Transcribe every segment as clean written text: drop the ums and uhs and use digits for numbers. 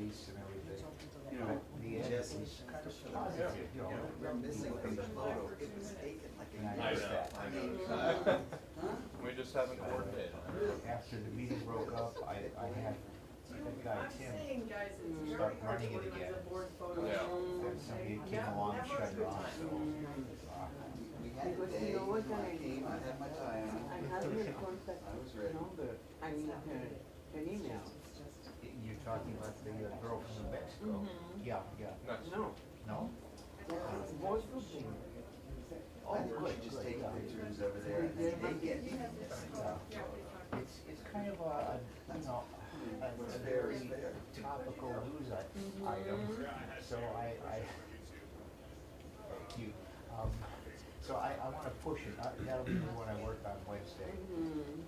police and everything. You know, But the end Jesse, was kind of positive, you know. we're missing a photo, it was taken like And I a noticed that. I mean, We just haven't coordinated. After the meeting broke up, I had that guy Tim start running it again. Yeah. And somebody came along and shut it off, so. we had a Because day, you know what, I I came, I had my tie on. I have your contact I was ready. number, I mean, her email. You're talking about the girl from New Mexico? Mhm. Yeah, yeah. Nice. No, No? voice of thing. Oh, I think we good, should just good, take yeah. pictures over there and they get. It's kind of a, you know, What's a fair is very fair. topical news item, so I, cute. So I wanna push it, that'll be the one I work on Wednesday. Mhm.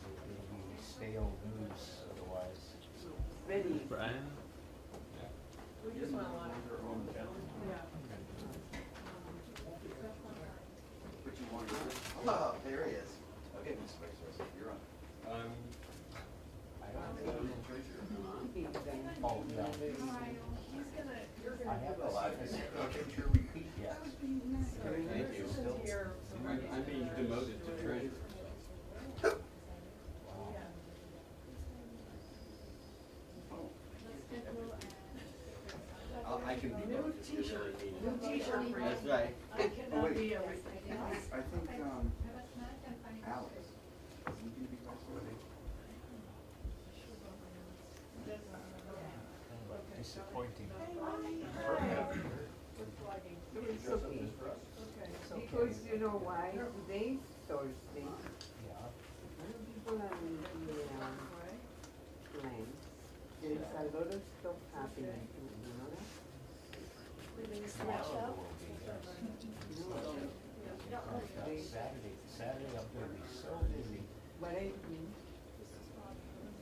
It'll be stale news otherwise. Ready. Brian? We just went live. Yeah. What you want to do? Oh, there he is. Okay, Mr. Vice President, you're on. I don't think Then- oh, yeah. He's gonna, you're I gonna have give us. a picture repeat yet. Thank you. Listen here. I'm being demoted to treasurer. I can be. New t-shirt, new t-shirt for you. That's right. I cannot be everything. I think, Alex, isn't he be vice president? Disappointing. It's okay, because you know why, today's Thursday, Yeah. people are in the, line, there's a lot of stuff happening, you know that? Tomorrow will be, yes. Saturday I'm gonna be so busy. But I,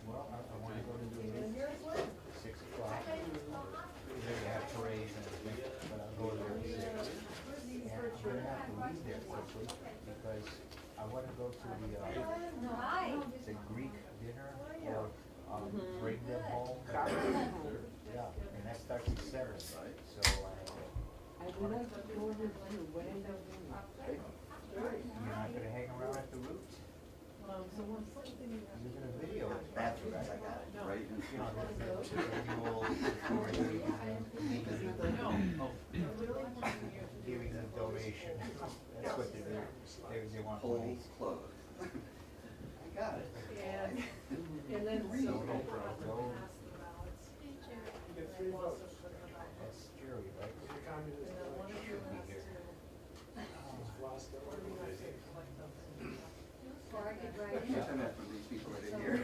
Well, I wanna go to the meeting, 6 o'clock. We're gonna have parades and everything, but I'll go there at 6. And I'm gonna have to leave there quickly because I wanna go to the Greek dinner or, bring them home. Yeah, and that starts at 7, so, I would like to go with you, what end up doing? you're not gonna hang around at the Roots? So what's something you You're gonna video it. Bathrooms, I got it, right? You know, the annual parade and then No. really want you to do giving a donation. That's what they do. They want money. Polls closed. I got it. and then so Go, we'll go, have to go. pass the ballots. And then we'll also put them about. That's Jerry, right? And then one of you Should be has here. to, or do you guys have to collect them? I've done that from these people right in here.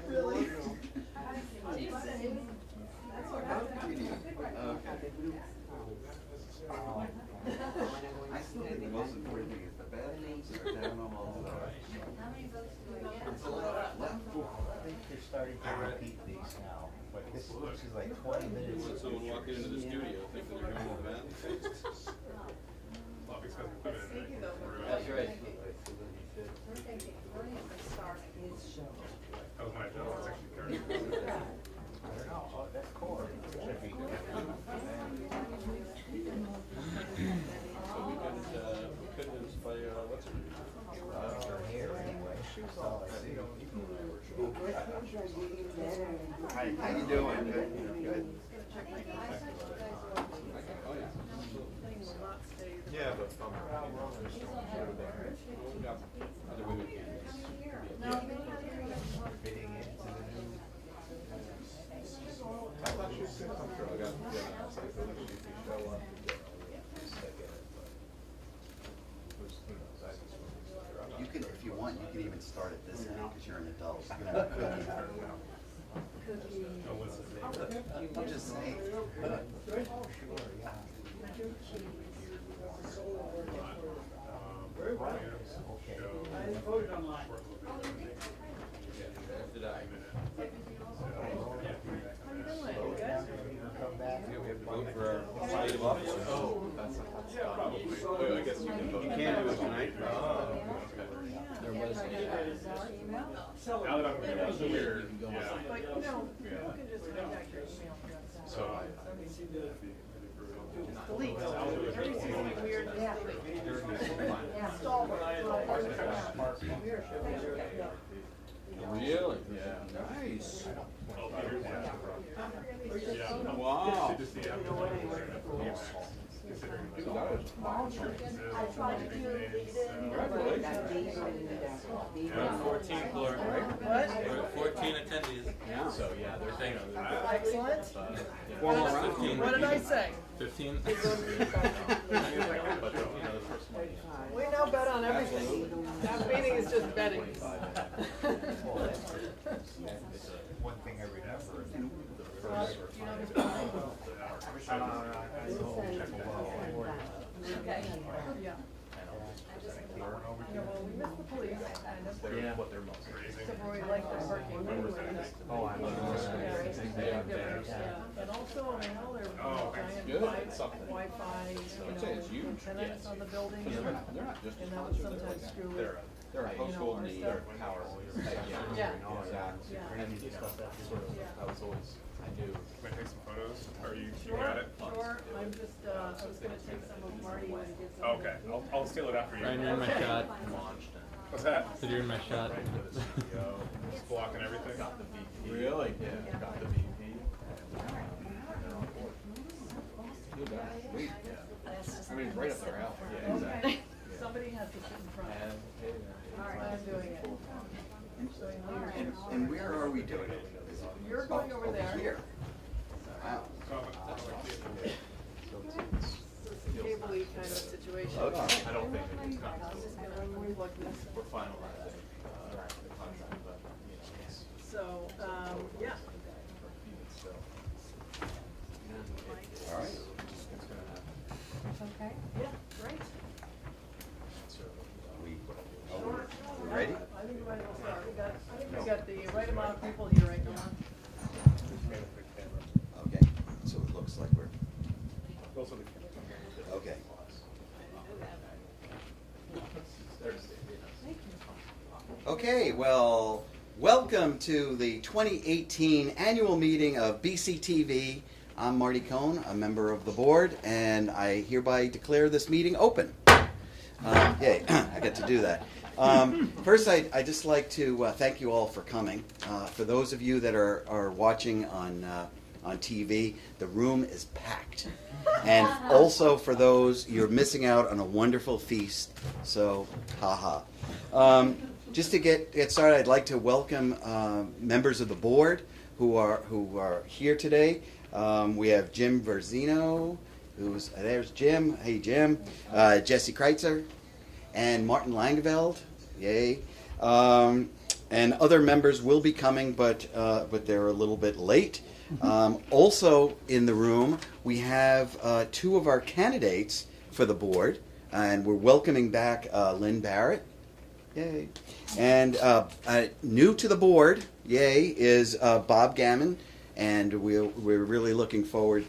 Really? That's what We need- At Okay. the group's house. I still think the most important thing is the bathrooms are down almost. It's a lot left. I think they're starting to repeat these now, but this is like 20 minutes. Let someone walk into the studio thinking they're doing the math. Speaking of. That's right. We're thinking, we're starting. That was my job, it's actually 30. I don't know, oh, that's core. Should be good. So we couldn't inspire, what's her name? Her hair anyway, that's all I see. The questions are getting better. How you doing? Good, good. Oh, yeah. Thing will not stay. Yeah, but, other women can't. Fitting into the new. I thought she was good. I'm sure I got, I was like, oh, she could show up. You can, if you want, you can even start at this end, because you're an adult. You can have a cookie. I'm just saying. Oh, sure, yeah. Okay. Did I? Come back. Yeah, we have to vote for our slate of officers. Oh, that's I guess you can vote. You can do it tonight? Oh. There was a. Now that I'm here, it was weird. Yeah. But, you know, you can just contact your email. So, Just delete. Every season weird, just delete. Install Really? Yeah. Nice. Wow. Just the afternoon. Considering the insurances, We're at 14 floor, What? we're at 14 attendees. Yeah. So yeah, they're saying Excellent. Formal round. 15. What did I say? 15. We now bet on everything. That meeting is just betting. One thing I remember. Yeah. Well, we missed the police, kind of. What they're most Except for we like the parking. Oh, I'm Yeah, it's a big difference, yeah. And also, I know there Oh, were giant good. lights, Something. Wi-Fi, I'd say it's huge. antennas on the building. They're not just. And that would sometimes screw with. They're a household our need. stuff. Power. Yeah. Exactly. Yeah. And sort of, I was always, I knew. Can I take some photos? Are you Sure, got it? sure. I'm just, I was gonna take some of Marty when he gets some. Okay, I'll steal it after you. Ryan, you're in my shot. What's that? Said you're in my shot. Just blocking everything? Really? Yeah. Got the VP. Sweet. I mean, right up their alley. Yeah, exactly. Somebody has to sit in front. And, I'm doing it. And where are we doing it? You're going over there. Here. Wow. It's a cable-y kind of situation. Okay. I don't think it's We're finalizing the contract, but, you know, it's. So, yeah. All right. Okay. Yeah, great. We ready? I think we might as well start. I think we got the right amount of people here right now. Okay, so it looks like we're, okay. Okay, well, welcome to the 2018 annual meeting of BCTV. I'm Marty Cohn, a member of the board, and I hereby declare this meeting open. Yay, I get to do that. First, I'd just like to thank you all for coming. For those of you that are watching on TV, the room is packed. And also for those, you're missing out on a wonderful feast, so haha. Just to get started, I'd like to welcome members of the board who are here today. We have Jim Verzino, there's Jim. Hey, Jim. Jesse Kreitzer and Martin Langeveld. Yay. And other members will be coming, but they're a little bit late. Also in the room, we have two of our candidates for the board, and we're welcoming back Lynn Barrett. Yay. And new to the board, yay, is Bob Gammon, and we're really looking forward,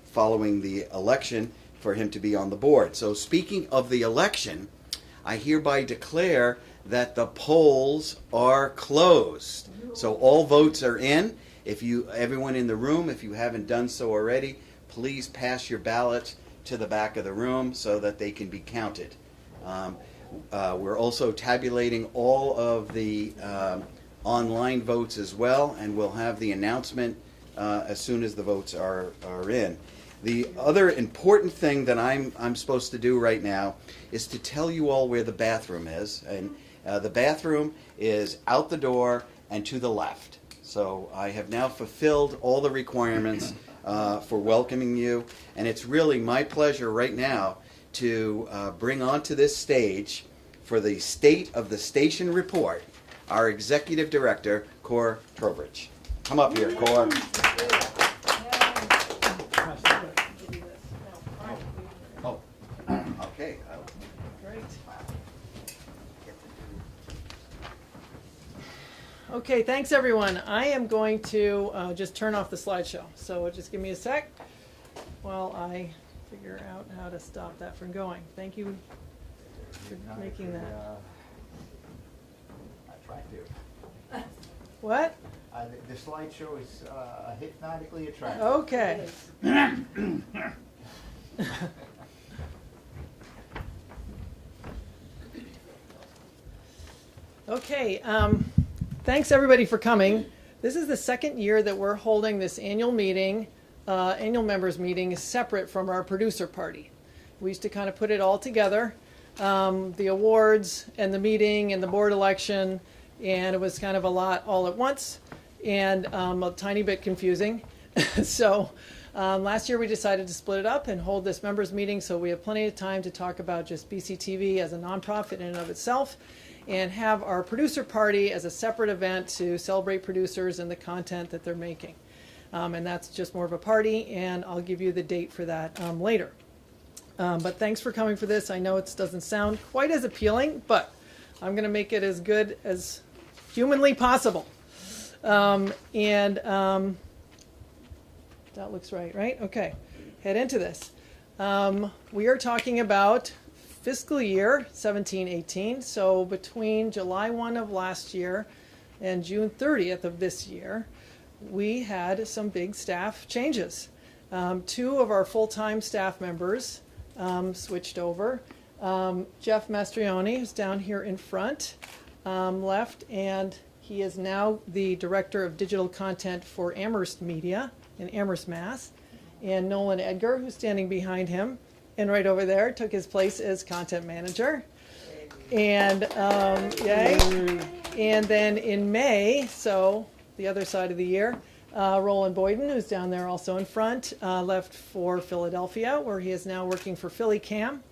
following the election, for him to be on the board. So speaking of the election, I hereby declare that the polls are closed. So all votes are in. Everyone in the room, if you haven't done so already, please pass your ballots to the back of the room so that they can be counted. We're also tabulating all of the online votes as well, and we'll have the announcement as soon as the votes are in. The other important thing that I'm supposed to do right now is to tell you all where the bathroom is, and the bathroom is out the door and to the left. So I have now fulfilled all the requirements for welcoming you, and it's really my pleasure right now to bring onto this stage, for the State of the Station Report, our Executive Director, Cor Trowbridge. Come up here, Cor. Oh, okay. Great. Okay, thanks everyone. I am going to just turn off the slideshow. So just give me a sec while I figure out how to stop that from going. Thank you for making that. Attractive. What? The slideshow is hypnotically attractive. Okay. Okay, thanks everybody for coming. This is the second year that we're holding this annual meeting, annual members meeting, separate from our producer party. We used to kind of put it all together, the awards and the meeting and the board election, and it was kind of a lot all at once and a tiny bit confusing. So last year we decided to split it up and hold this members meeting so we have plenty of time to talk about just BCTV as a nonprofit in and of itself, and have our producer party as a separate event to celebrate producers and the content that they're making. And that's just more of a party, and I'll give you the date for that later. But thanks for coming for this. I know it doesn't sound quite as appealing, but I'm going to make it as good as humanly possible. That looks right? Okay, head into this. We are talking about fiscal year 17-18, so between July 1 of last year and June 30th of this year, we had some big staff changes. 2 of our full-time staff members switched over. Jeff Mastrioni, who's down here in front, left, and he is now the Director of Digital Content for Amherst Media in Amherst, Mass. And Nolan Edgar, who's standing behind him, and right over there, took his place as content manager. And yay! And then in May, so the other side of the year, Roland Boyden, who's down there also in front, left for Philadelphia, where he is now working for Philly Cam,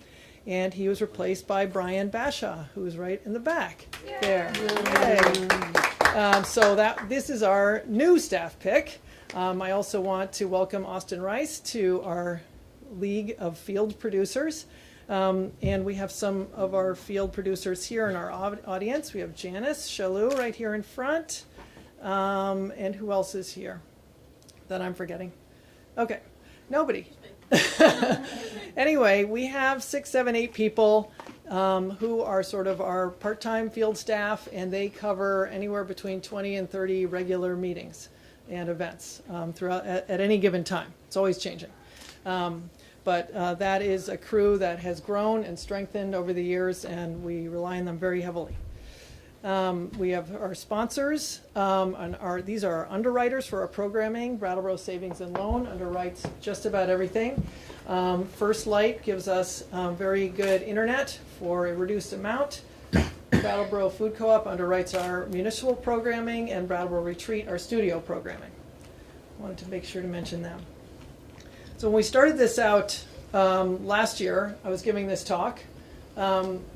and he was replaced by Brian Bashaw, who's right in the back there. Yay! So this is our new staff pick. I also want to welcome Austin Rice to our League of Field Producers. And we have some of our field producers here in our audience. We have Janice Shalou right here in front. And who else is here that I'm forgetting? Okay, nobody. Anyway, we have 6, 7, 8 people who are sort of our part-time field staff, and they cover anywhere between 20 and 30 regular meetings and events throughout at any given time. It's always changing. But that is a crew that has grown and strengthened over the years, and we rely on them very heavily. We have our sponsors, and these are our underwriters for our programming. Brattleboro Savings and Loan underwrites just about everything. First Light gives us very good internet for a reduced amount. Brattleboro Food Co-op underwrites our municipal programming, and Brattleboro Retreat our studio programming. Wanted to make sure to mention them. So when we started this out last year, I was giving this talk.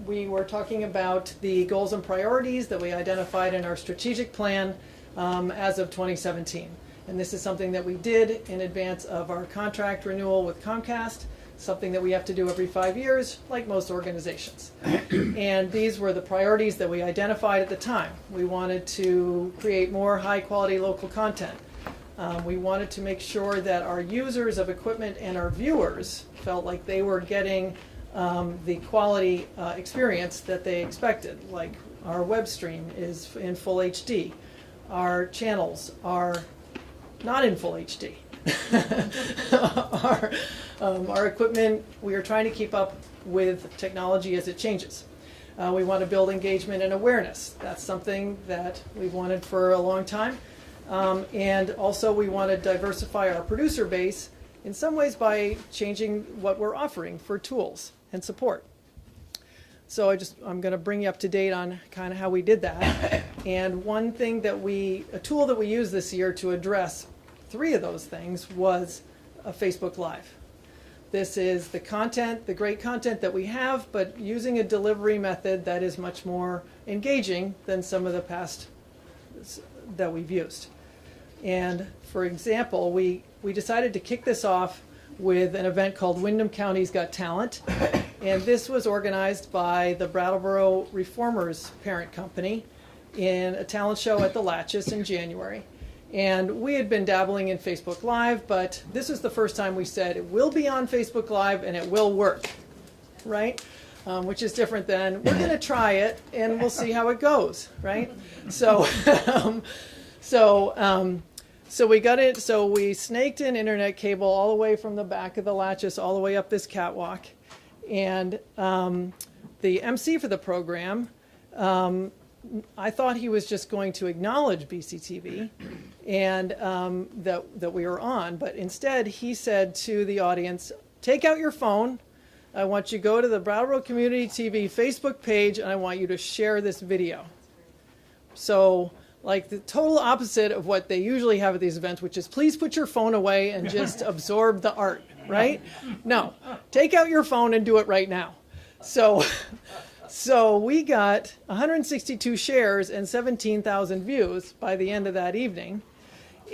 We were talking about the goals and priorities that we identified in our strategic plan as of 2017. And this is something that we did in advance of our contract renewal with Comcast, something that we have to do every 5 years, like most organizations. And these were the priorities that we identified at the time. We wanted to create more high-quality local content. We wanted to make sure that our users of equipment and our viewers felt like they were getting the quality experience that they expected, like our web stream is in full HD. Our channels are not in full HD. Our equipment, we are trying to keep up with technology as it changes. We want to build engagement and awareness. That's something that we've wanted for a long time. And also we want to diversify our producer base in some ways by changing what we're offering for tools and support. So I'm going to bring you up to date on kind of how we did that. And one thing a tool that we used this year to address 3 of those things was a Facebook Live. This is the content, the great content that we have, but using a delivery method that is much more engaging than some of the past that we've used. And for example, we decided to kick this off with an event called Windham County's Got Talent. And this was organized by the Brattleboro Reformers parent company in a talent show at the Latches in January. And we had been dabbling in Facebook Live, but this was the first time we said it will be on Facebook Live and it will work, right? Which is different than we're going to try it and we'll see how it goes, right? So So we got it. So we snaked in internet cable all the way from the back of the Latches all the way up this catwalk, and the MC for the program, I thought he was just going to acknowledge BCTV and that we were on, but instead he said to the audience, "Take out your phone. I want you to go to the Brattleboro Community TV Facebook page, and I want you to share this video." So, like the total opposite of what they usually have at these events, which is please put your phone away and just absorb the art, right? No, take out your phone and do it right now. So we got 162 shares and 17,000 views by the end of that evening.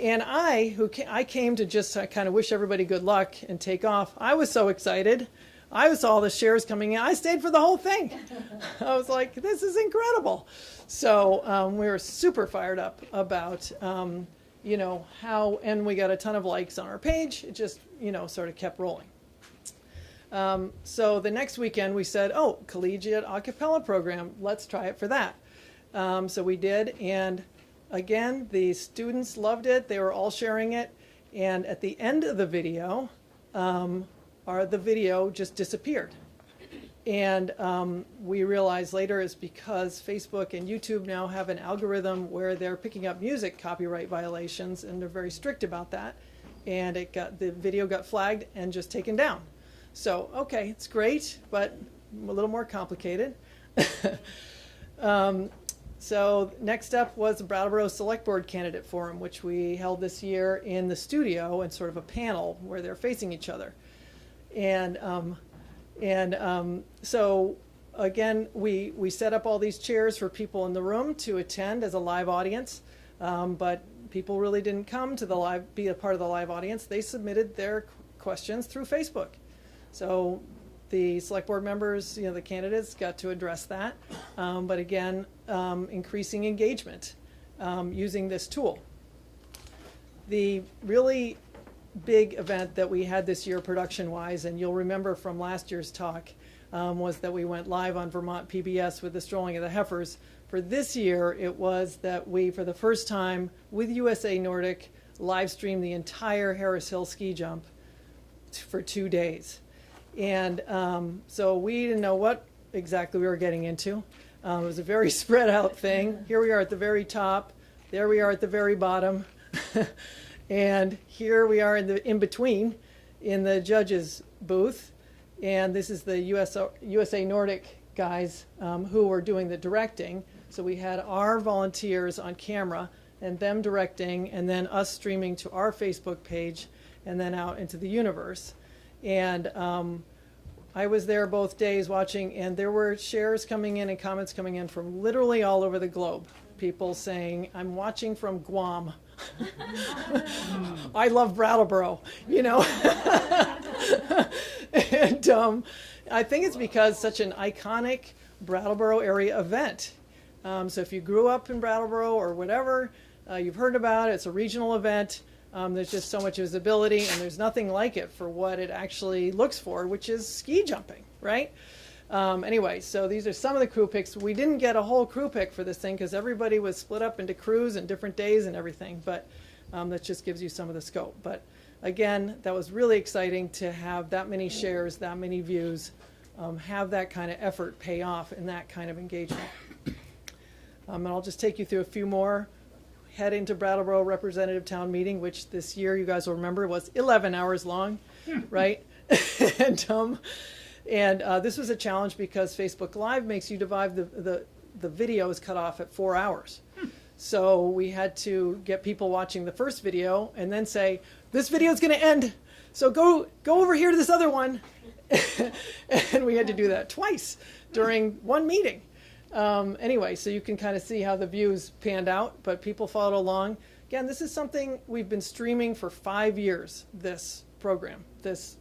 And I came to just kind of wish everybody good luck and take off. I was so excited. I saw all the shares coming in. I stayed for the whole thing. I was like, this is incredible. So we were super fired up about, how, and we got a ton of likes on our page. It just, sort of kept rolling. So the next weekend we said, collegiate a cappella program. Let's try it for that. So we did. And again, the students loved it. They were all sharing it. And at the end of the video, the video just disappeared. And we realized later it's because Facebook and YouTube now have an algorithm where they're picking up music copyright violations, and they're very strict about that. And the video got flagged and just taken down. So, okay, it's great, but a little more complicated. So next up was the Brattleboro Select Board Candidate Forum, which we held this year in the studio in sort of a panel where they're facing each other. So again, we set up all these chairs for people in the room to attend as a live audience, but people really didn't come to be a part of the live audience. They submitted their questions through Facebook. So the select board members, the candidates got to address that, but again, increasing engagement using this tool. The really big event that we had this year production-wise, and you'll remember from last year's talk, was that we went live on Vermont PBS with the Strolling of the Heifers. For this year, it was that we, for the first time, with USA Nordic, live streamed the entire Harris Hill ski jump for 2 days. And so we didn't know what exactly we were getting into. It was a very spread out thing. Here we are at the very top. There we are at the very bottom. And here we are in between in the judges booth. And this is the USA Nordic guys who were doing the directing. So we had our volunteers on camera and them directing, and then us streaming to our Facebook page and then out into the universe. And I was there both days watching, and there were shares coming in and comments coming in from literally all over the globe. People saying, "I'm watching from Guam." I love Brattleboro, And I think it's because such an iconic Brattleboro area event. So if you grew up in Brattleboro or whatever, you've heard about it. It's a regional event. There's just so much visibility, and there's nothing like it for what it actually looks for, which is ski jumping, right? Anyway, so these are some of the crew picks. We didn't get a whole crew pick for this thing because everybody was split up into crews and different days and everything, but that just gives you some of the scope. But again, that was really exciting to have that many shares, that many views, have that kind of effort pay off and that kind of engagement. And I'll just take you through a few more. Head into Brattleboro Representative Town Meeting, which this year, you guys will remember, was 11 hours long, right? And this was a challenge because Facebook Live makes you divide the videos cut off at 4 hours. So we had to get people watching the first video and then say, this video is going to end, so go over here to this other one. And we had to do that twice during one meeting. Anyway, so you can kind of see how the views panned out, but people followed along. Again, this is something we've been streaming for 5 years, this program, this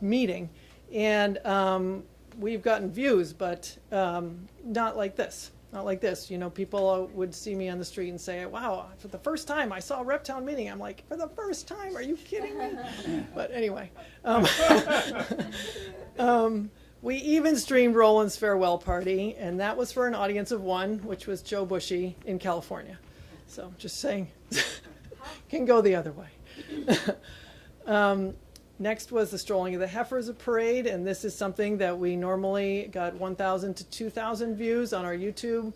meeting. And we've gotten views, but not like this. Not like this. People would see me on the street and say, wow, for the first time I saw a Rep Town meeting. I'm like, for the first time? Are you kidding me? But anyway. we even streamed Roland's farewell party, and that was for an audience of one, which was Joe Bushy in California. So just saying, can go the other way. Next was the Strolling of the Heifers parade, and this is something that we normally got 1,000 to 2,000 views on our YouTube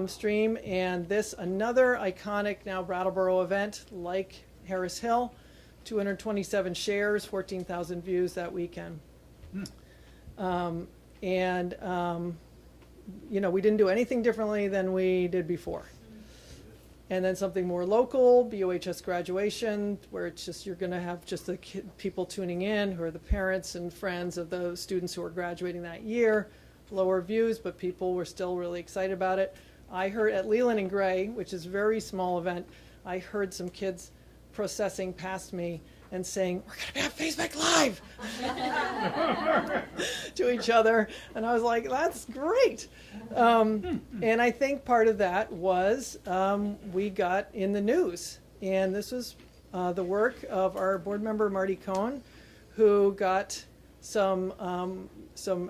stream, and this another iconic now Brattleboro event like Harris Hill, 227 shares, 14,000 views that weekend. You know, we didn't do anything differently than we did before. And then something more local, BOHS graduation, where it's just, you're going to have just the people tuning in who are the parents and friends of those students who are graduating that year. Lower views, but people were still really excited about it. I heard at Leland and Gray, which is a very small event, I heard some kids processing past me and saying, "We're going to be on Facebook Live," to each other. And I was like, that's great. And I think part of that was we got in the news. And this was the work of our board member, Marty Cohn, who got some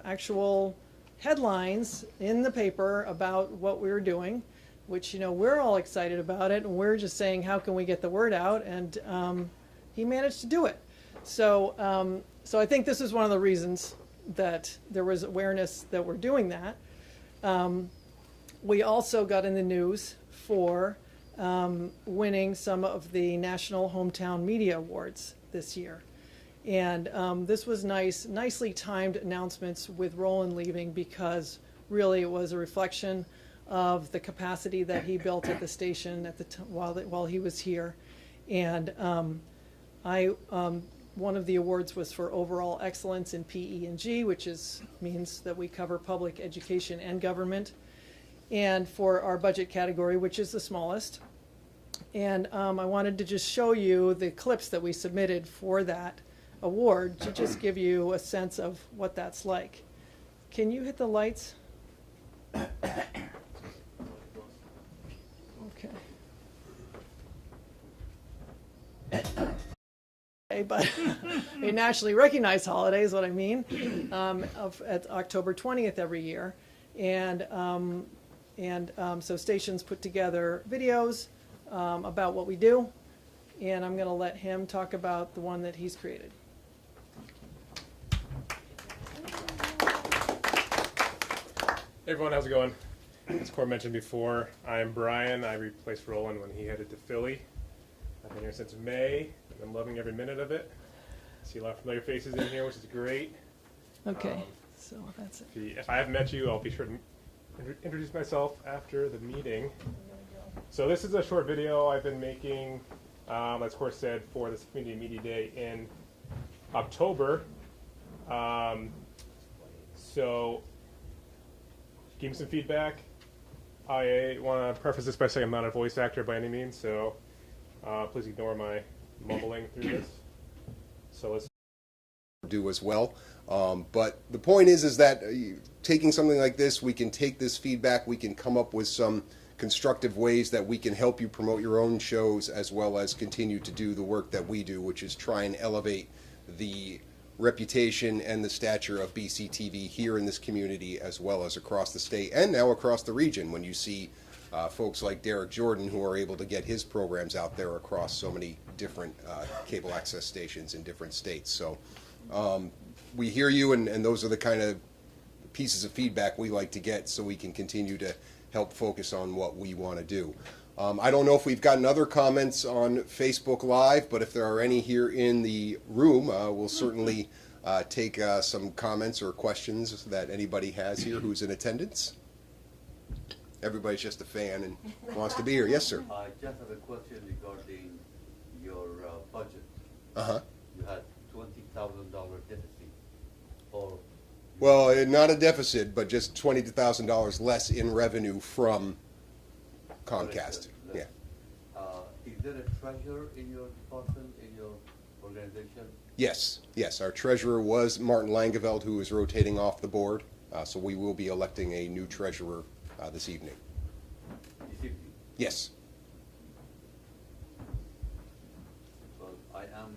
actual headlines in the paper about what we were doing, which, you know, we're all excited about it. And we're just saying, how can we get the word out? And he managed to do it. So, so I think this is one of the reasons that there was awareness that we're doing that. We also got in the news for winning some of the National Hometown Media Awards this year. And this was nicely timed announcements with Roland leaving, because really it was a reflection of the capacity that he built at the station at the while he was here. And one of the awards was for overall excellence in PE&G, which means that we cover public education and government, and for our budget category, which is the smallest. And I wanted to just show you the clips that we submitted for that award to just give you a sense of what that's like. Can you hit the lights? Okay. But a nationally recognized holiday is what I mean, at October 20th every year. And so stations put together videos about what we do, and I'm going to let him talk about the one that he's created. Hey everyone, how's it going? As Cor mentioned before, I'm Brian. I replaced Roland when he headed to Philly. I've been here since May, and I'm loving every minute of it. See a lot of familiar faces in here, which is great. Okay, so that's it. If I haven't met you, I'll be sure to introduce myself after the meeting. So this is a short video I've been making, as Cor said, for this Community Media Day in October. So give me some feedback. I want to preface this by saying I'm not a voice actor by any means, so please ignore my mumbling through this. So let's do as well. But the point is that taking something like this, we can take this feedback, we can come up with some constructive ways that we can help you promote your own shows, as well as continue to do the work that we do, which is try and elevate the reputation and the stature of BCTV here in this community, as well as across the state and now across the region, when you see folks like Derek Jordan, who are able to get his programs out there across so many different cable access stations in different states. So we hear you, and those are the kind of pieces of feedback we like to get, so we can continue to help focus on what we want to do. I don't know if we've gotten other comments on Facebook Live, but if there are any here in the room, we'll certainly take some comments or questions that anybody has here who's in attendance. Everybody's just a fan and wants to be here. Yes, sir. I just have a question regarding your budget. Uh-huh. You had $20,000 deficit. Or Well, not a deficit, but just $20,000 less in revenue from Comcast. Yeah. Is there a treasurer in your department, in your organization? Yes, yes. Our treasurer was Martin Langeveld, who is rotating off the board. So we will be electing a new treasurer this evening. This evening? Yes. Well, I am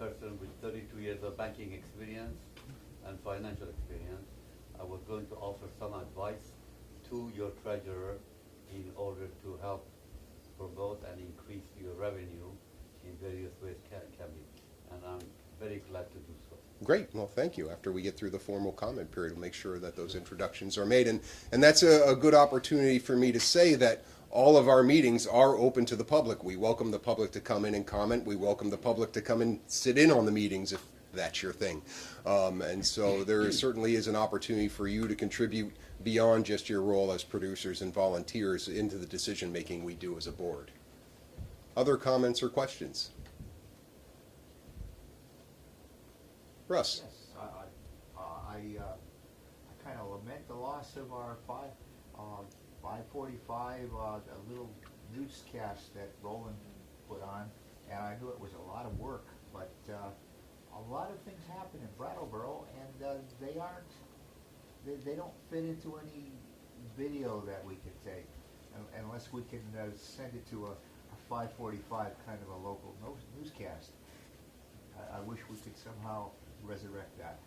person with 32 years of banking experience and financial experience. I was going to offer some advice to your treasurer in order to help promote and increase your revenue in various ways can be. And I'm very glad to do so. Great. Well, thank you. After we get through the formal comment period, we'll make sure that those introductions are made. And that's a good opportunity for me to say that all of our meetings are open to the public. We welcome the public to come in and comment. We welcome the public to come and sit in on the meetings if that's your thing. And so there certainly is an opportunity for you to contribute beyond just your role as producers and volunteers into the decision making we do as a board. Other comments or questions? Russ? Yes, I kind of lament the loss of our 545, a little newscast that Roland put on, and I knew it was a lot of work, but a lot of things happen in Brattleboro, and they don't fit into any video that we could take, unless we can send it to a 545 kind of a local newscast. I wish we could somehow resurrect that.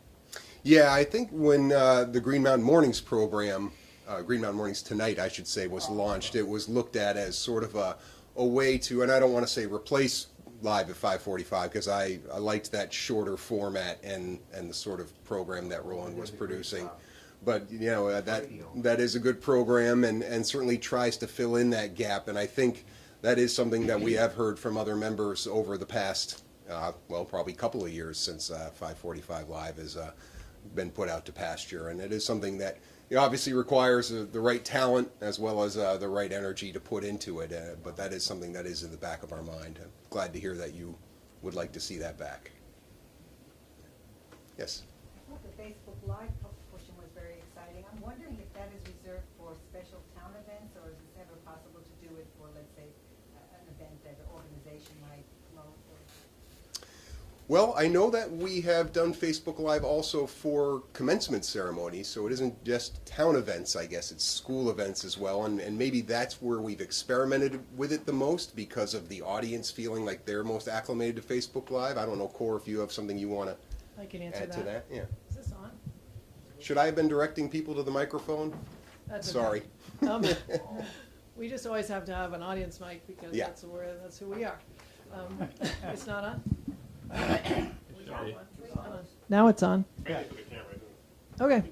Yeah, I think when the Green Mountain Mornings program, Green Mountain Mornings Tonight, I should say, was launched, it was looked at as sort of a way to, and I don't want to say replace live at 5:45, because I liked that shorter format and the sort of program that Roland was producing. But you know, that is a good program, and certainly tries to fill in that gap. And I think that is something that we have heard from other members over the past, well, probably couple of years since 5:45 Live has been put out to pasture. And it is something that obviously requires the right talent as well as the right energy to put into it. But that is something that is in the back of our mind. I'm glad to hear that you would like to see that back. Yes? I thought the Facebook Live portion was very exciting. I'm wondering if that is reserved for special town events, or is it ever possible to do it for, let's say, an event that an organization might promote? Well, I know that we have done Facebook Live also for commencement ceremonies, so it isn't just town events, I guess, it's school events as well, and maybe that's where we've experimented with it the most because of the audience feeling like they're most acclimated to Facebook Live. I don't know, Cor, if you have something you want to I can answer add to that. Yeah. Is this on? Should I have been directing people to the microphone? That's okay. Sorry. We just always have to have an audience mic because Yeah. that's who we are. It's not on? Now it's on. Okay. Okay.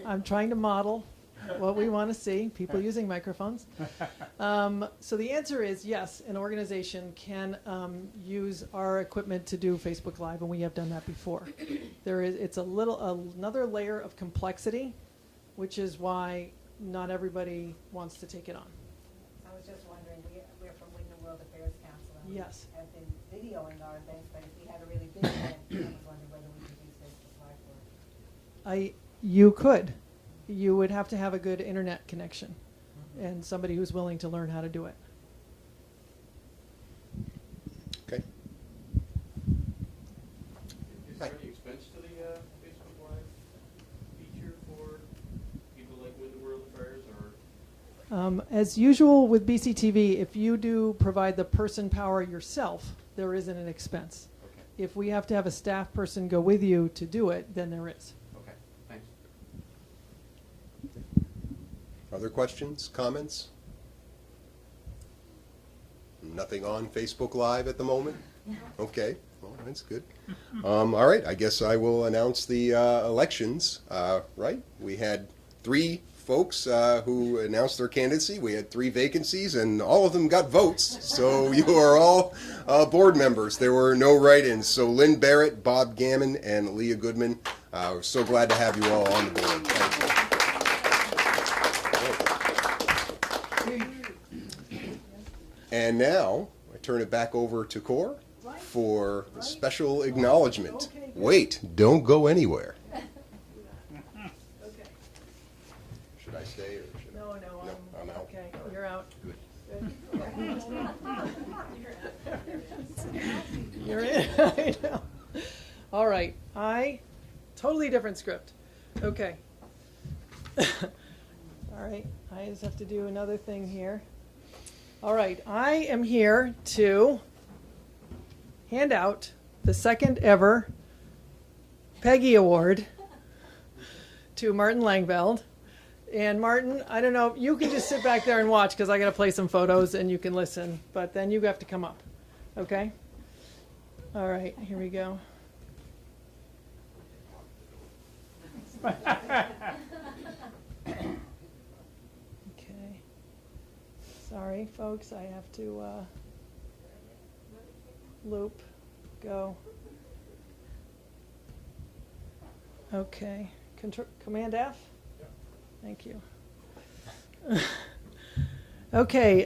I'm trying to model what we want to see, people using microphones. So the answer is yes, an organization can use our equipment to do Facebook Live, and we have done that before. It's another layer of complexity, which is why not everybody wants to take it on. I was just wondering, we're from Wyndham World Affairs Council, and Yes. we have been videoing our events, but if we had a really big event, I was wondering whether we could use Facebook Live for it. You could. You would have to have a good internet connection and somebody who's willing to learn how to do it. Okay. Is there any expense to the Facebook Live feature for people like Wyndham World Affairs, or? As usual with BCTV, if you do provide the person power yourself, there isn't an expense. Okay. If we have to have a staff person go with you to do it, then there is. Okay, thanks. Other questions, comments? Nothing on Facebook Live at the moment? Okay, well, that's good. All right, I guess I will announce the elections, right? We had 3 folks who announced their candidacy. We had 3 vacancies, and all of them got votes, so you are all board members. There were no write-ins, so Lynn Barrett, Bob Gammon, and Leah Goodman. We're so glad to have you all on the board. Thank you. And now, I turn it back over to Cor for the special acknowledgement. Okay, good. Wait, don't go anywhere. Okay. Should I stay or should No, I'm out. Okay, you're out. Good. You're in. I know. All right. Totally different script. Okay. All right. I just have to do another thing here. All right. I am here to hand out the second ever Peggy Award to Martin Langveld. And Martin, I don't know, you can just sit back there and watch because I got to play some photos and you can listen, but then you have to come up. Okay? All right, here we go. Okay. Sorry, folks, I have to loop, go. Okay, Command F? Thank you. Okay,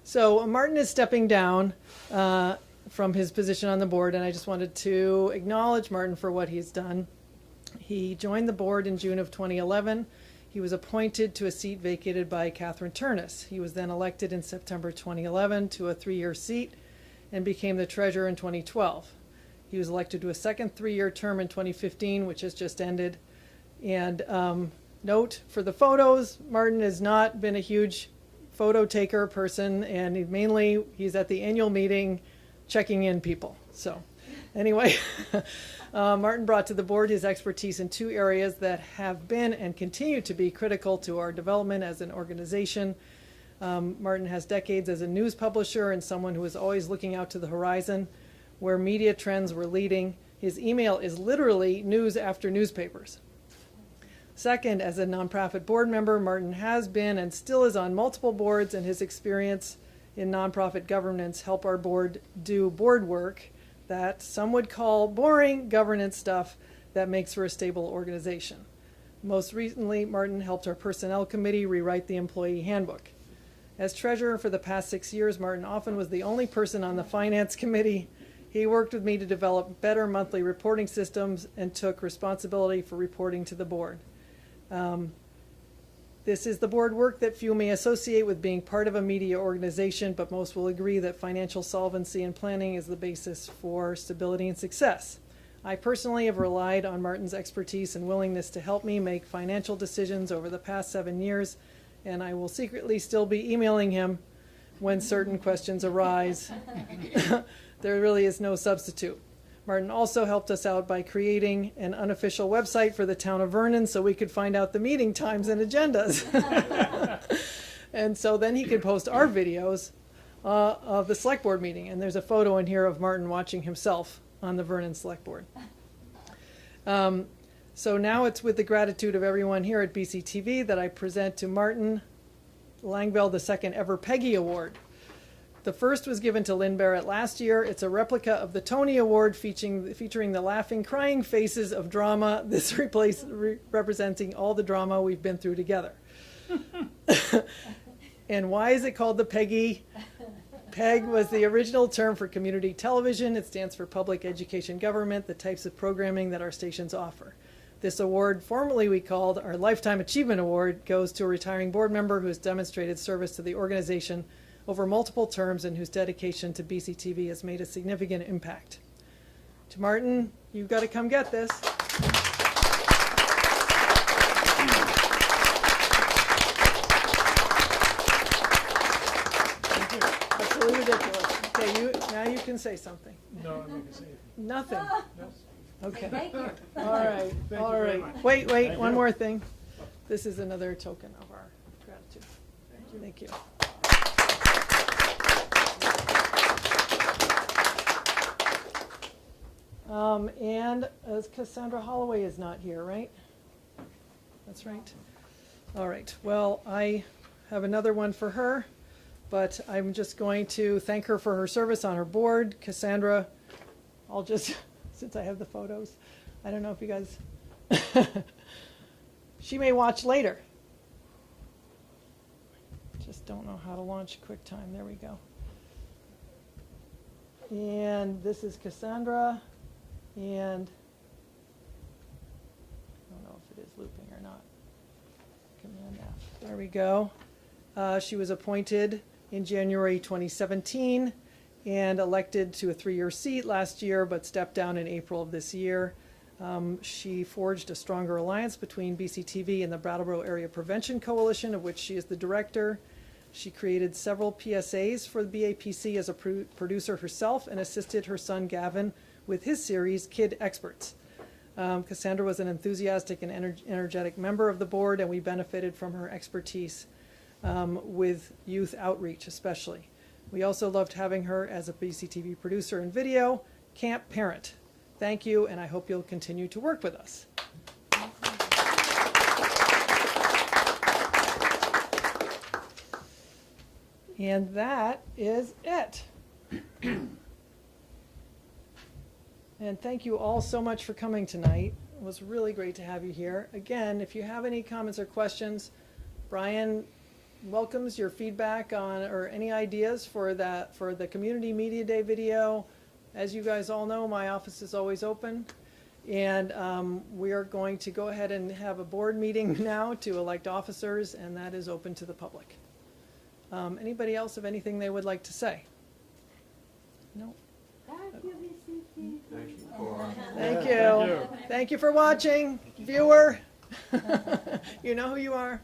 so Martin is stepping down from his position on the board, and I just wanted to acknowledge Martin for what he's done. He joined the board in June of 2011. He was appointed to a seat vacated by Catherine Turnus. He was then elected in September 2011 to a 3-year seat and became the treasurer in 2012. He was elected to a second 3-year term in 2015, which has just ended. And note for the photos, Martin has not been a huge photo taker person, and he's at the annual meeting checking in people. So anyway, Martin brought to the board his expertise in 2 areas that have been and continue to be critical to our development as an organization. Martin has decades as a news publisher and someone who is always looking out to the horizon where media trends were leading. His email is literally news after newspapers. Second, as a nonprofit board member, Martin has been and still is on multiple boards, and his experience in nonprofit governance help our board do board work that some would call boring governance stuff that makes for a stable organization. Most recently, Martin helped our personnel committee rewrite the employee handbook. As treasurer for the past 6 years, Martin often was the only person on the finance committee. He worked with me to develop better monthly reporting systems and took responsibility for reporting to the board. This is the board work that few may associate with being part of a media organization, but most will agree that financial solvency and planning is the basis for stability and success. I personally have relied on Martin's expertise and willingness to help me make financial decisions over the past 7 years, and I will secretly still be emailing him when certain questions arise. There really is no substitute. Martin also helped us out by creating an unofficial website for the town of Vernon so we could find out the meeting times and agendas. And so then he could post our videos of the select board meeting. And there's a photo in here of Martin watching himself on the Vernon select board. So now it's with the gratitude of everyone here at BCTV that I present to Martin Langveld the second ever Peggy Award. The first was given to Lynn Barrett last year. It's a replica of the Tony Award featuring the laughing, crying faces of drama, this representing all the drama we've been through together. And why is it called the Peggy? PEG was the original term for community television. It stands for public education government, the types of programming that our stations offer. This award, formerly we called our Lifetime Achievement Award, goes to a retiring board member who has demonstrated service to the organization over multiple terms and whose dedication to BCTV has made a significant impact. To Martin, you've got to come get this. Thank you. Absolutely ridiculous. Okay, now you can say something. No, I'm not going to say anything. Nothing. Okay. Thank you. All right. Thank All you very right. much. Wait, Thank one you. more thing. This is another token of our gratitude. Thank you. And Cassandra Holloway is not here, right? That's right. All right. Well, I have another one for her, but I'm just going to thank her for her service on her board. Cassandra, I'll just, since I have the photos, I don't know if you guys, she may watch later. Just don't know how to launch QuickTime. There we go. And this is Cassandra. And I don't know if it is looping or not. Command F. There we go. She was appointed in January 2017 and elected to a 3-year seat last year, but stepped down in April of this year. She forged a stronger alliance between BCTV and the Brattleboro Area Prevention Coalition, of which she is the director. She created several PSAs for the BAPC as a producer herself and assisted her son Gavin with his series, Kid Experts. Cassandra was an enthusiastic and energetic member of the board, and we benefited from her expertise with youth outreach especially. We also loved having her as a BCTV producer in video, camp parent. Thank you, and I hope you'll continue to work with us. And that is it. And thank you all so much for coming tonight. It was really great to have you here. Again, if you have any comments or questions, Brian welcomes your feedback on or any ideas for the Community Media Day video. As you guys all know, my office is always open. And we are going to go ahead and have a board meeting now to elect officers, and that is open to the public. Anybody else have anything they would like to say? No? Thank you, BCTV. Thank you. Thank you for watching, viewer. You know who you are.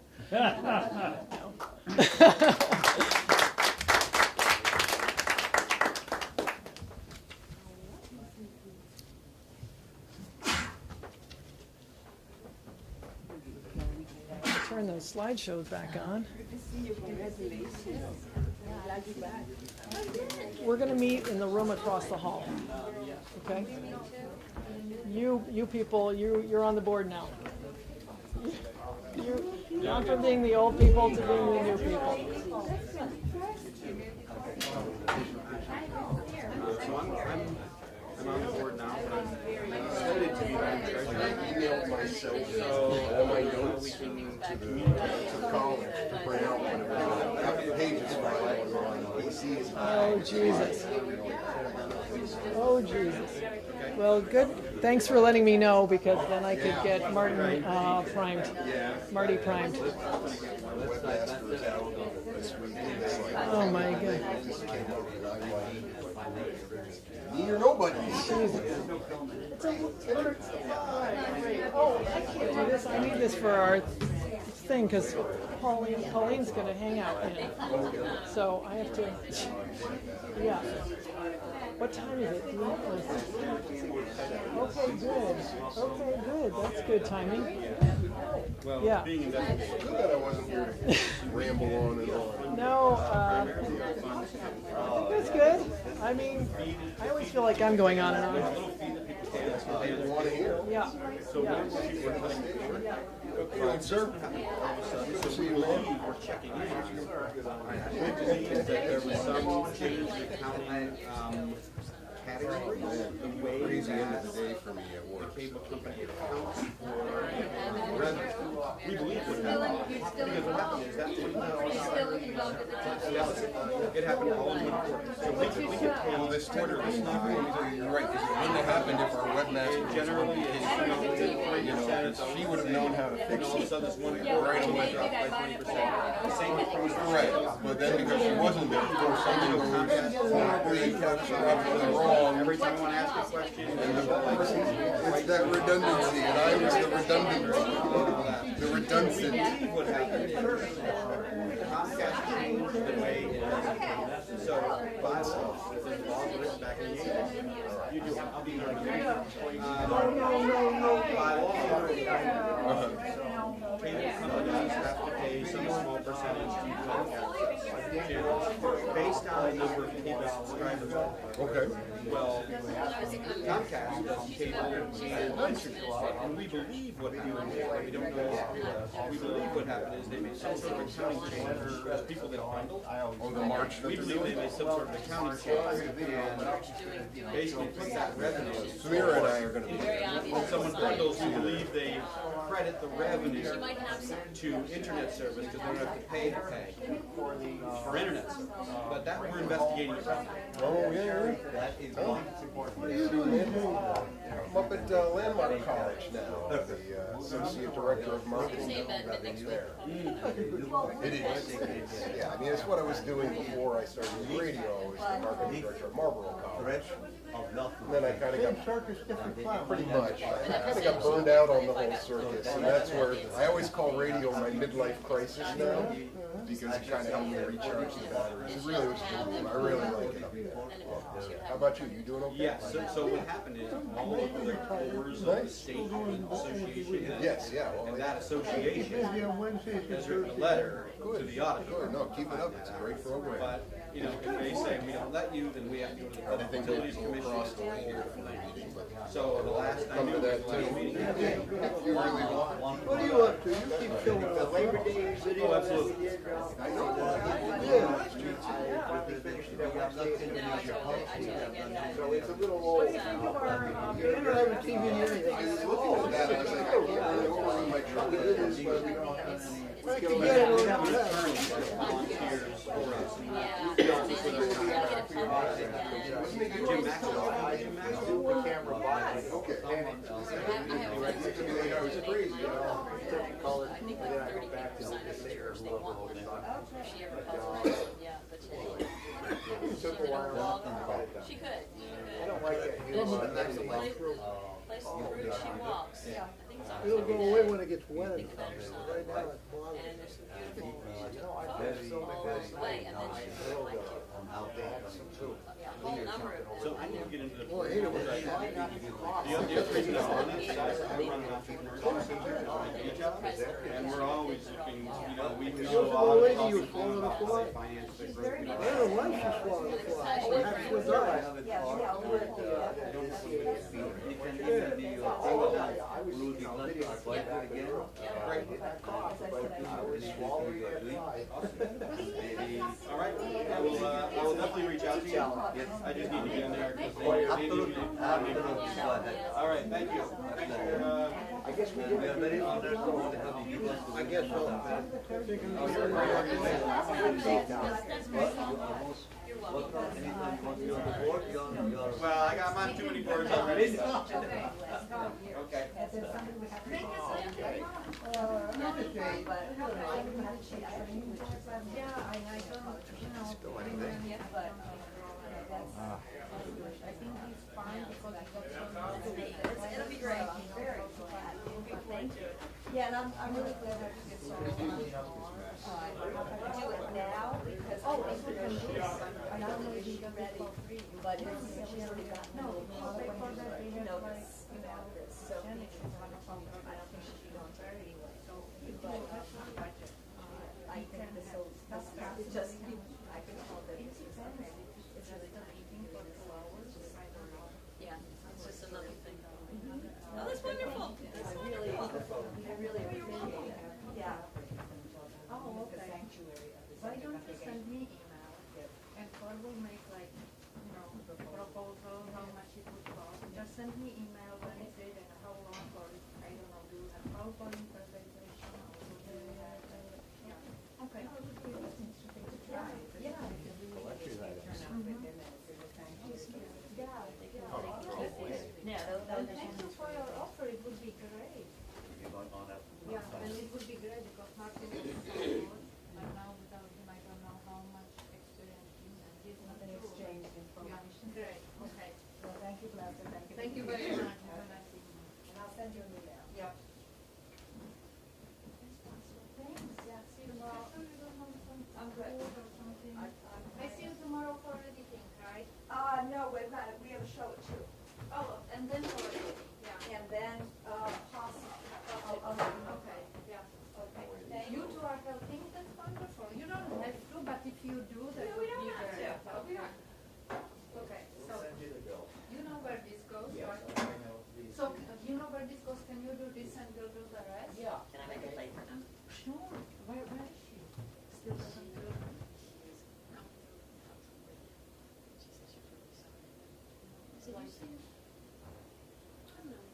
Turn those slideshows back on. We're going to meet in the room across the hall. Okay? You people, you're on the board now. You've gone from being the old people to being the new people. I'm on the board now, but I'm excited to be back treasurer. I emailed myself all my notes to the college to print out whenever I have the pages for BC's. Oh, Jesus. Oh, Jesus. Well, good. Thanks for letting me know, because then I could get Martin primed. Marty primed. Oh, my God. Me or nobody. Oh, I can't do this. I need this for our thing, because Pauline's going to hang out in it. So I have to, yeah. What time is it? Do you know? Okay, good. Okay, good. That's good timing. Yeah. Good that I wasn't here to ramble on and on. No, I think that's good. I mean, I always feel like I'm going on and on. You want to hear? Yeah. Fine, sir. See you later. We're checking in. I believe that there was some change in accounting category. The way Crazy end of that the day for me at work. the cable company accounts for revenue. We believe what happened. Because what happened is that $20,000 deficit, it happened all in one quarter. So we could pay Well, this quarter was not going to, you're right, because it wouldn't have happened if our webmaster was generally is, she would have known how to and fix all of a it. sudden this one quarter Right away. dropped by 20%. Same with Right, but then because she wasn't there, of course, something goes horribly, catastrophically wrong. Every time I want to ask a question, It's that redundancy, and I was the redundant. The redundant. what happened is Comcast changed the way, so by law, there's laws written back in the 80s. You do, I'll be learning. By law, cable companies have to pay some small percentage to Comcast based on the number of cable subscribers. Okay. Well, Comcast does cable and internet, and we believe what happened. We don't know. We believe what happened is they made some sort of accounting change as people that bundled. Oh, the March. We believe they made some sort of accounting change and basically took that revenue. Samira and I are going to be there. When someone bundles, we believe they credit the revenue to internet service because they don't have to pay for internet service. But that we're investigating. Oh, yeah. Oh. What are you doing, man? I'm up at Landmark College now, the Associate Director of Marketing there. It is. Yeah, I mean, it's what I was doing before I started in radio. I was the Marketing Director at Marlboro College. And then I kind of got pretty much. I kind of got burned out on the whole circus, and that's where I always call radio my midlife crisis now, because it kind of helped me recharge the batteries. It really was a good one. I really like it up there. How about you? You doing okay? Yeah, so what happened is all of the boards of the state association. Yes, yeah. Well, And that association has written a letter to the auditor. Good. No, keep it up. It's a great program. But, you know, if they say we don't let you, then we have to go to the Public Everything Utilities goes Commission. across the way here for the meeting, but So the last come to that too. meeting. If you really want. What are you up to? You keep showing up. Labor Day video. Oh, absolutely. I know. So it's a little old. You don't have a TV or anything. I was looking at that, and I was like, I can't really overrun my truck. I can get it on the left. Volunteers for us. Jim Maxwell. Jim Maxwell. Camera behind. Okay. I was crazy, you know. I think like 30% of the church, they want one. If she ever calls me, yeah, but today. Took a while. She could. I don't like that. Place the route she walks. I think it's on. It'll go away when it gets wet. Think about her son. Right now it's bothering. And there's some beautiful photos all along the way, and then she was like, yeah, a whole number of them. So I need to get into the. Well, I hate it when The other reason I'm on it is we're running off the commercial center at each other, and we're always looking, you know, we know Old all the lady you problems swallowed about a fly? finance, big I broken don't know why she swallowed the fly. Perhaps she was right. All right, I will definitely reach out to you. I just need to get in there. All right, thank you. Thanks for your, I guess we did. We are very honored to have you give us. I guess so. oh, you're a great organization. Anytime you want to be on the board, you're. Well, I got mine too many boards already. Okay. Okay. Yeah, I don't, you know, but I think he's fine because he got so. It'll be great. Thank you. Yeah, and I'm really glad that you get started. Do it now because. Oh, if we can do it. I don't know if you're ready, but it's, she's already got no notice about this, so. I don't think she wants her anyway, so. I think this will, it's just, I can tell that it's really nice. Yeah, it's just another thing. Oh, that's wonderful. That's I wonderful. really appreciate it, yeah. Oh, okay. Why don't you send me email, and Paul will make like, you know, the proposal, how much it would cost. Just send me email when it's it and how long, or I don't know, do a PowerPoint presentation or something like that. Yeah. Okay. It would be interesting to try. Yeah. Because we need to turn out within the time. Yeah, And thank you for your offer, it would be great. Yeah, and it would be great because Martin is so good, but now without him, I don't know how much experience he has. He's not an exchange information. Great, okay. Well, thank you, Gladys, thank you. Thank you very much. Have a nice evening. And I'll send you an email. Yeah. Thanks, yeah, see you tomorrow. I'm good. I see you tomorrow for editing, right? No, we're not, we have a show at 2. Oh, and then for editing, yeah. And then, Okay, yeah, okay. you two are helping, that's wonderful. You don't have to, but if you do, that No, would we don't be have very to. helpful. We don't. Okay, so, you know where this goes, right? So, you know where this goes, can you do this and you'll do the rest? Yeah. Can I make a plate for them? Sure, where is she? Still doesn't do it? Did you see? I don't know,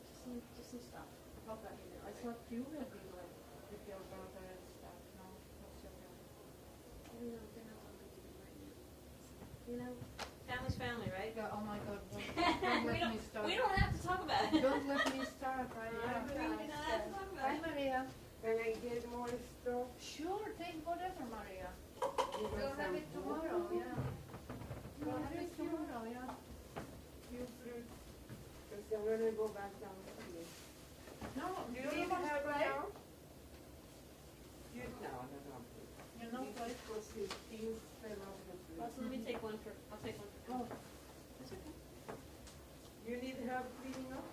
just some stuff. Okay, I thought you would be like, with your brother and stuff, no? What's your brother? No, they're not on my TV right now. You know, family's family, right? Yeah, oh my God, don't we let don't, me start. we don't have to talk about it. Don't let me start, right? We don't have to talk about Hi, it. Maria. Can I get more stuff? Sure, take whatever, Maria. You We'll don't have it sound tomorrow, yeah. We'll have it tomorrow, yeah. You I'm gonna go back down to you. No, Do you you don't even want to have play? now? You, no. You know, play. Also, let me take one for, I'll take one for. Oh, it's okay. You need help cleaning up?